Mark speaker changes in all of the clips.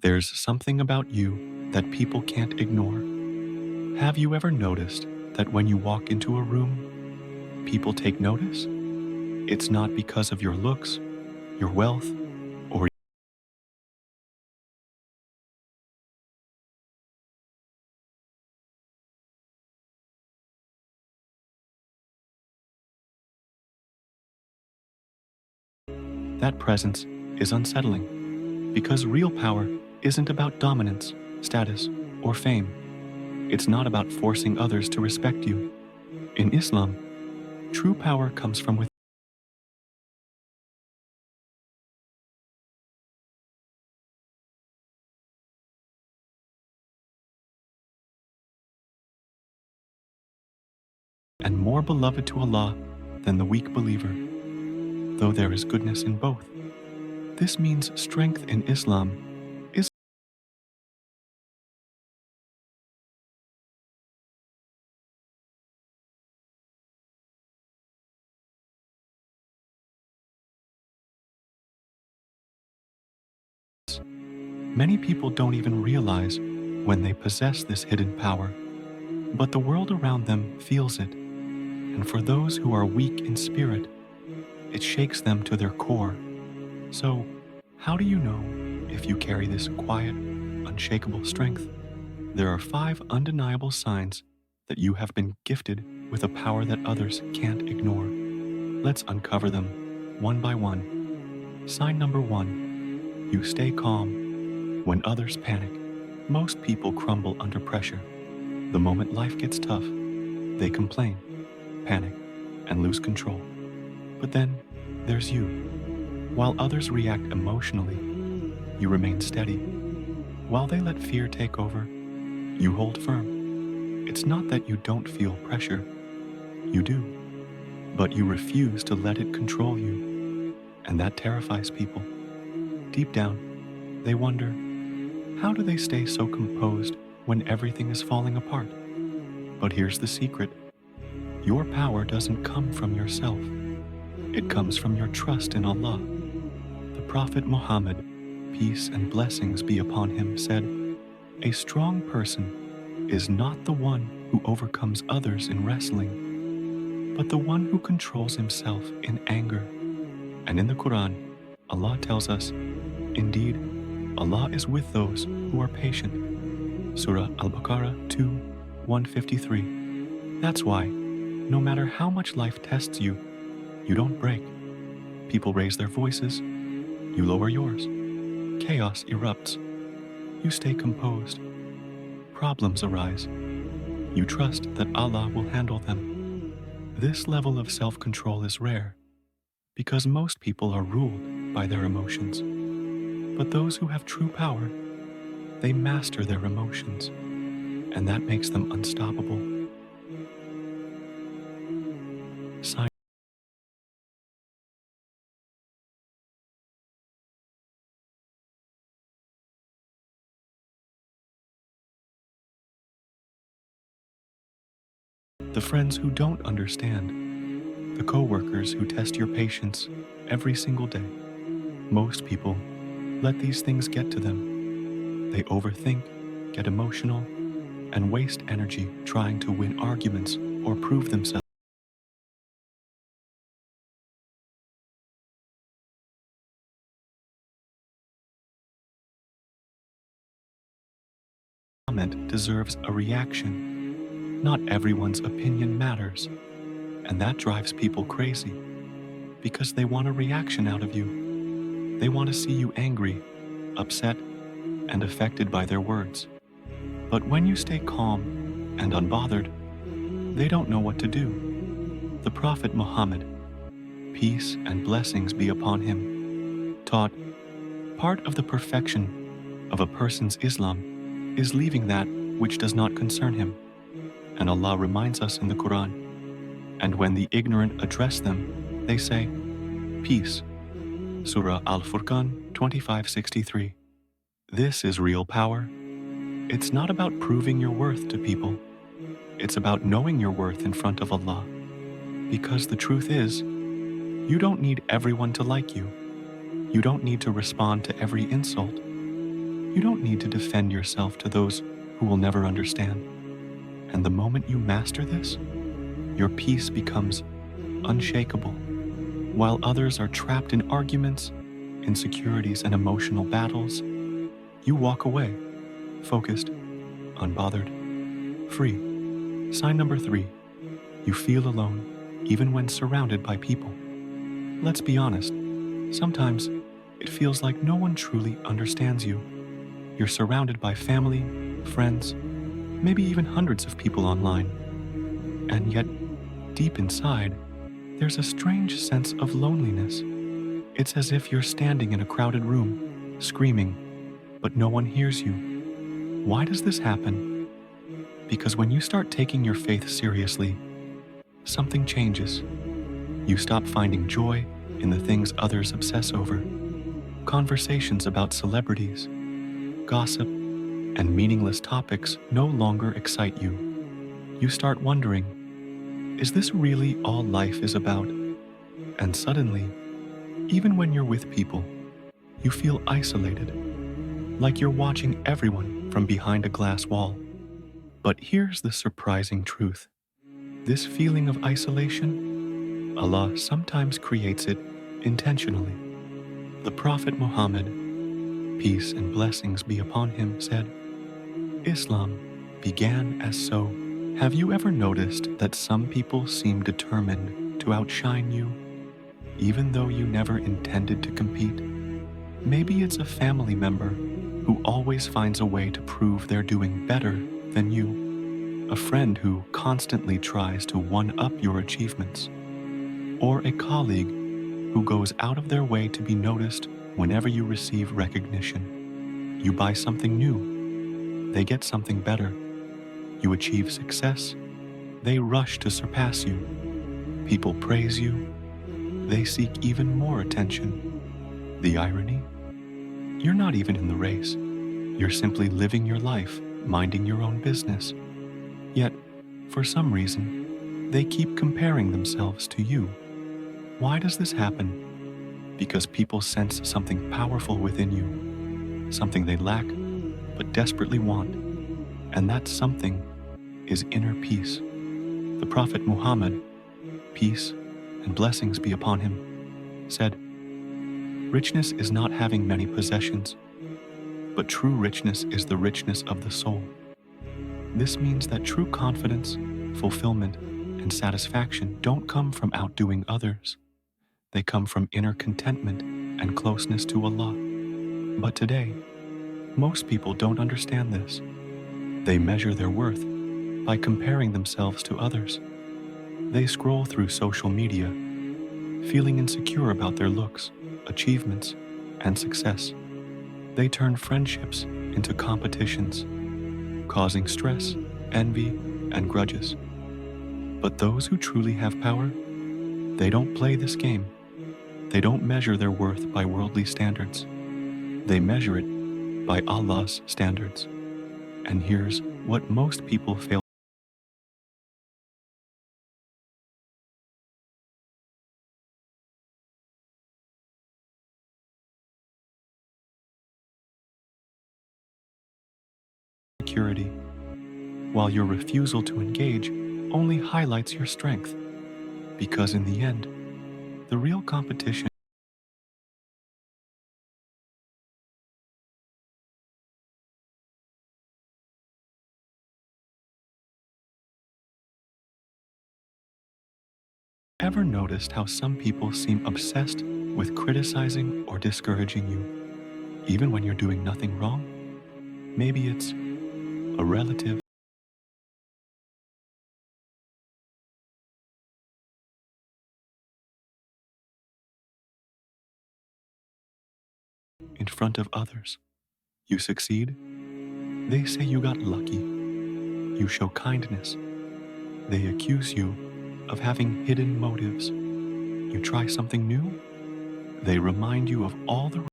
Speaker 1: There's something about you that people can't ignore. Have you ever noticed that when you walk into a room, people take notice? It's not because of your looks, your wealth, or that presence is unsettling. Because real power isn't about dominance, status, or fame. It's not about forcing others to respect you. In Islam, true power comes from within. And more beloved to Allah than the weak believer, though there is goodness in both. This means strength in Islam is, many people don't even realize when they possess this hidden power, but the world around them feels it. And for those who are weak in spirit, it shakes them to their core. So, how do you know if you carry this quiet, unshakable strength? There are 5 undeniable signs that you have been gifted with a power that others can't ignore. Let's uncover them one by one. Sign number 1: you stay calm when others panic. Most people crumble under pressure. The moment life gets tough, they complain, panic, and lose control. But then there's you. While others react emotionally, you remain steady. While they let fear take over, you hold firm. It's not that you don't feel pressure. You do. But you refuse to let it control you. And that terrifies people. Deep down, they wonder, how do they stay so composed when everything is falling apart? But here's the secret. Your power doesn't come from yourself. It comes from your trust in Allah. The Prophet Muhammad, peace and blessings be upon him, said, "A strong person is not the one who overcomes others in wrestling, but the one who controls himself in anger." And in the Quran, Allah tells us, "Indeed, Allah is with those who are patient." Surah Al-Baqarah 2:153. That's why, no matter how much life tests you, you don't break. People raise their voices, you lower yours. Chaos erupts, you stay composed. Problems arise, you trust that Allah will handle them. This level of self-control is rare, because most people are ruled by their emotions. But those who have true power, they master their emotions, and that makes them unstoppable. Sign the friends who don't understand, the co-workers who test your patience every single day. Most people let these things get to them. They overthink, get emotional, and waste energy trying to win arguments or prove themselves. Comment deserves a reaction. Not everyone's opinion matters, and that drives people crazy because they want a reaction out of you. They want to see you angry, upset, and affected by their words. But when you stay calm and unbothered, they don't know what to do. The Prophet Muhammad, peace and blessings be upon him, taught, part of the perfection of a person's Islam is leaving that which does not concern him. And Allah reminds us in the Quran, "And when the ignorant address them, they say, peace." Surah Al-Furqan 25:63. This is real power. It's not about proving your worth to people. It's about knowing your worth in front of Allah. Because the truth is, you don't need everyone to like you. You don't need to respond to every insult. You don't need to defend yourself to those who will never understand. And the moment you master this, your peace becomes unshakable. While others are trapped in arguments, insecurities, and emotional battles, you walk away, focused, unbothered, free. Sign number 3. You feel alone, even when surrounded by people. Let's be honest, sometimes it feels like no one truly understands you. You're surrounded by family, friends, maybe even hundreds of people online. And yet, deep inside, there's a strange sense of loneliness. It's as if you're standing in a crowded room, screaming, but no one hears you. Why does this happen? Because when you start taking your faith seriously, something changes. You stop finding joy in the things others obsess over. Conversations about celebrities, gossip, and meaningless topics no longer excite you. You start wondering, is this really all life is about? And suddenly, even when you're with people, you feel isolated, like you're watching everyone from behind a glass wall. But here's the surprising truth. This feeling of isolation, Allah sometimes creates it intentionally. The Prophet Muhammad, peace and blessings be upon him, said, Islam began as so. Have you ever noticed that some people seem determined to outshine you, even though you never intended to compete? Maybe it's a family member who always finds a way to prove they're doing better than you, a friend who constantly tries to one-up your achievements, or a colleague who goes out of their way to be noticed whenever you receive recognition. You buy something new, they get something better. You achieve success, they rush to surpass you. People praise you, they seek even more attention. The irony? You're not even in the race. You're simply living your life, minding your own business. Yet, for some reason, they keep comparing themselves to you. Why does this happen? Because people sense something powerful within you, something they lack but desperately want, and that something is inner peace. The Prophet Muhammad, peace and blessings be upon him, said, richness is not having many possessions, but true richness is the richness of the soul. This means that true confidence, fulfillment, and satisfaction don't come from outdoing others. They come from inner contentment and closeness to Allah. But today, most people don't understand this. They measure their worth by comparing themselves to others. They scroll through social media, feeling insecure about their looks, achievements, and success. They turn friendships into competitions, causing stress, envy, and grudges. But those who truly have power, they don't play this game. They don't measure their worth by worldly standards. They measure it by Allah's standards. And here's what most people fail security, while your refusal to engage only highlights your strength. Because in the end, the real competition ever noticed how some people seem obsessed with criticizing or discouraging you, even when you're doing nothing wrong? Maybe it's a relative in front of others. You succeed, they say you got lucky. You show kindness, they accuse you of having hidden motives. You try something new, they remind you of all the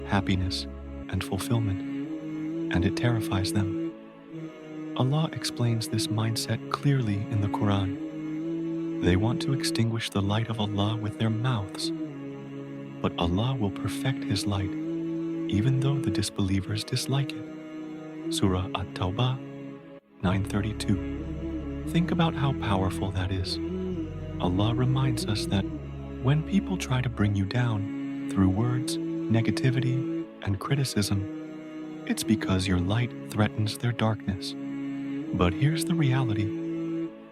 Speaker 1: happiness and fulfillment, and it terrifies them. Allah explains this mindset clearly in the Quran. They want to extinguish the light of Allah with their mouths, but Allah will perfect His light, even though the disbelievers dislike it. Surah At-Tawbah 9:32. Think about how powerful that is. Allah reminds us that when people try to bring you down through words, negativity, and criticism, it's because your light threatens their darkness. But here's the reality.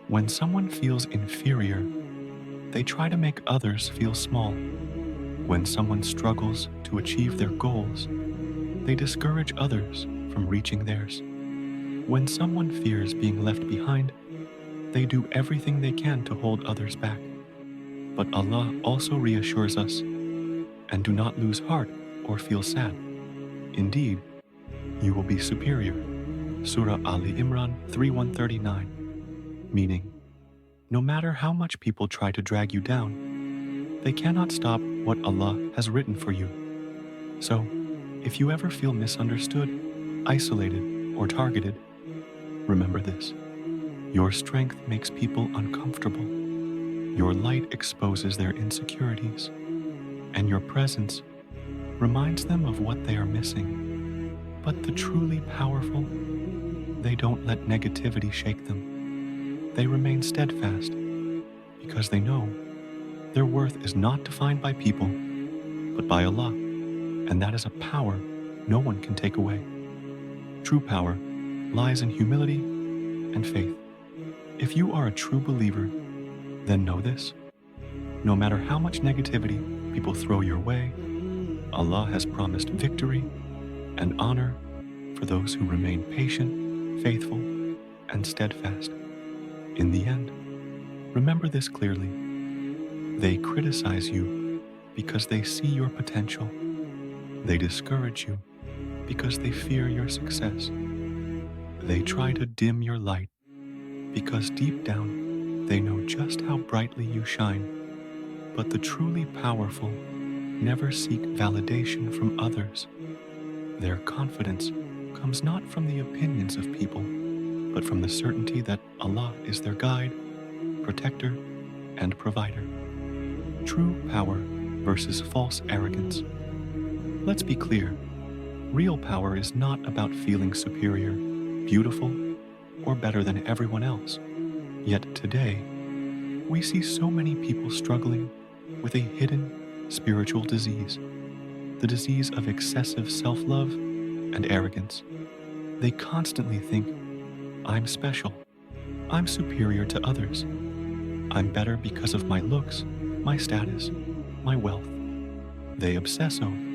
Speaker 1: When someone feels inferior, they try to make others feel small. When someone struggles to achieve their goals, they discourage others from reaching theirs. When someone fears being left behind, they do everything they can to hold others back. But Allah also reassures us, and do not lose heart or feel sad. Indeed, you will be superior. Surah Ali Imran 3:139, meaning, no matter how much people try to drag you down, they cannot stop what Allah has written for you. So, if you ever feel misunderstood, isolated, or targeted, remember this. Your strength makes people uncomfortable. Your light exposes their insecurities, and your presence reminds them of what they are missing. But the truly powerful, they don't let negativity shake them. They remain steadfast because they know their worth is not defined by people, but by Allah, and that is a power no one can take away. True power lies in humility and faith. If you are a true believer, then know this. No matter how much negativity people throw your way, Allah has promised victory and honor for those who remain patient, faithful, and steadfast. In the end, remember this clearly. They criticize you because they see your potential. They discourage you because they fear your success. They try to dim your light because deep down they know just how brightly you shine. But the truly powerful never seek validation from others. Their confidence comes not from the opinions of people, but from the certainty that Allah is their guide, protector, and provider. True power versus false arrogance. Let's be clear. Real power is not about feeling superior, beautiful, or better than everyone else. Yet today, we see so many people struggling with a hidden spiritual disease, the disease of excessive self-love and arrogance. They constantly think, I'm special, I'm superior to others, I'm better because of my looks, my status, my wealth. They obsess over